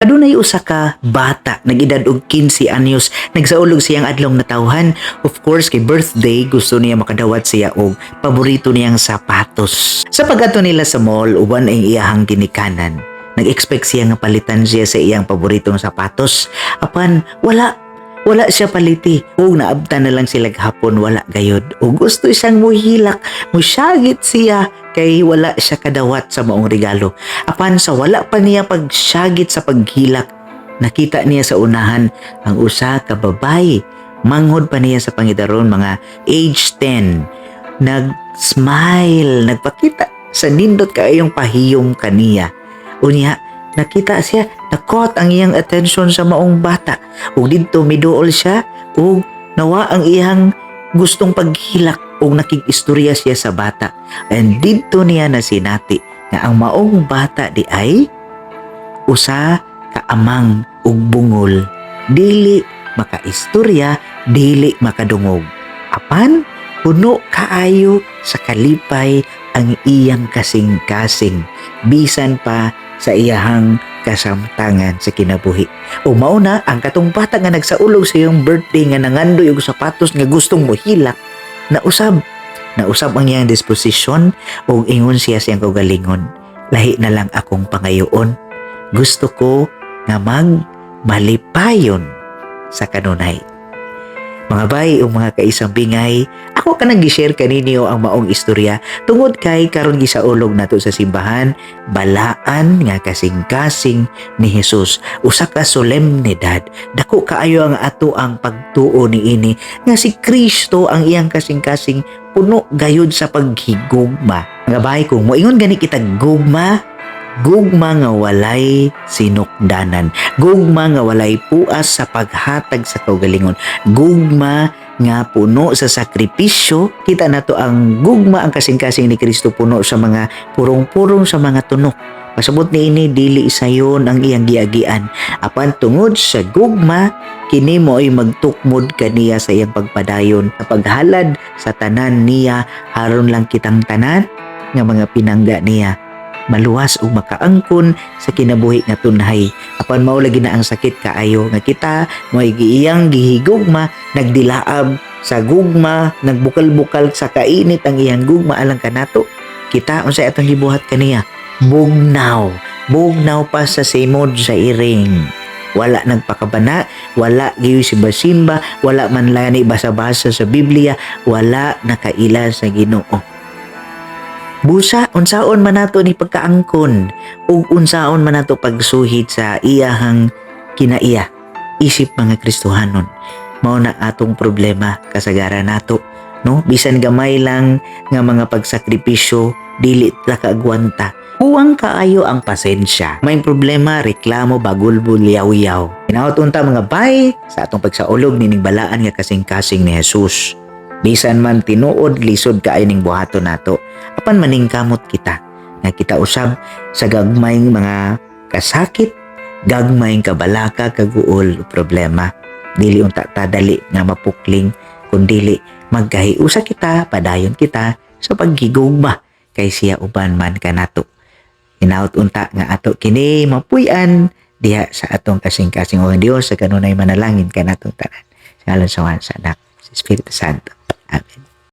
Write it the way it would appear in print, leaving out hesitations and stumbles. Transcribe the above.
Adunay usa ka bata nag-edad og 15 anyos nagsaulog siyang adlong natawhan. Of course kay birthday gusto niya makadawat siya og paborito niyang sapatos. Sa pag-ato nila sa mall uban ang iyahang ginikanan. Nag-expect siya nga palitan siya sa iyang paboritong sapatos. Apan wala siya paliti. Ug naabtan na lang sila gahapon wala gayod. Ug gusto siyang muhilak, musyagit siya kay wala siya kadawat sa maong regalo. Apan sa wala pa niya pagsyagit sa paghilak, nakita niya sa unahan ang usa ka babae. Manghod pa niya sa pangidaron mga age 10. Nag-smile, nagpakita sa nindot kaayong pahiyom kaniya. Unya, nakita siya, nakot ang iyang atensyon sa maong bata. Ug didto miduol siya ug nawa ang iyang gustong paghilak ug nakig-istorya siya sa bata. And didto niya na sinati nga ang maong bata di ay usa ka amang ug bungol, dili makaistorya, dili makadungog. Apan puno kaayo sa kalipay ang iyang kasing-kasing bisan pa sa iyahang kasamtangan sa kinabuhi. O mauna ang katong bata nga nagsaulog sa iyong birthday nga nangandoy og sapatos nga gustong mohilak, nausab ang iyang disposisyon o ingon siya siyang kaugalingon. Lahi na lang akong pangayoon. Gusto ko nga malipayon sa kanunay. Mga bay o mga kaisang bingay, ako ka nang gi-share kaninyo ang maong istorya tungod kay karon gisaulog nato sa simbahan, balaan nga kasing-kasing ni Jesus. Usa ka solemnidad, dako kaayo ang ato ang pagtuo niini nga si Kristo ang iyang kasing-kasing puno gayud sa paghigugma. Mga bay, kung moingon gani kita gugma nga walay sinukdanan, gugma nga walay puas sa paghatag sa kaugalingon, gugma nga puno sa sakripisyo. Kita nato ang gugma ang kasing-kasing ni Kristo puno sa mga purong-purong sa mga tunok. Pasabot niini dili sayon ang iyang giagian, apan tungod sa gugma kini mo ay magtukmod kaniya sa iyang pagpadayon sa paghalad sa tanan niya aron lang kitang tanan nga mga pinangga niya maluwas o makaangkon sa kinabuhi nga tunhay. Apan mao lagi na ang sakit kaayo nga kita mo'y giiyang gihigugma, nagdilaab sa gugma, nagbukal-bukal sa kainit ang iyang gugma alang kanato. Kita unsay atong gibuhat kaniya? Bugnaw pa sa simod sa iring. Wala nagpakabana, wala giyoy simba-simba, wala man lani basa-basa sa Biblia, wala nakaila sa Ginoo. Busa, unsaon man nato ni pagkaangkon ug unsaon man nato pagsuhid sa iyahang kinaiya. Isip mga Kristohanon, mao na atong problema kasagaran nato, no? Bisan gamay lang nga mga pagsakripisyo, dili ta kaagwanta. Huwang kaayo ang pasensya. May problema, reklamo, bagulbul, yaw-yaw. Hinaut unta mga bay sa atong pagsaulog nining balaan nga kasing-kasing ni Jesus. Bisan man tinuod lisod kaayo ning buhaton nato, apan maningkamot kita nga kita usab sa gagmayng mga kasakit, gagmayng kabalaka, kaguol problema. Dili unta ta dali nga mapukling, kundili magkahiusa kita, padayon kita sa paghigugma kay siya uban man kanato. Hinaut unta nga ato kini mapuy-an diha sa atong kasing-kasing o Dios sa kanunay manalangin kanatong tanan. Sa ngalan sa Anak, sa Espiritu Santo. Amen.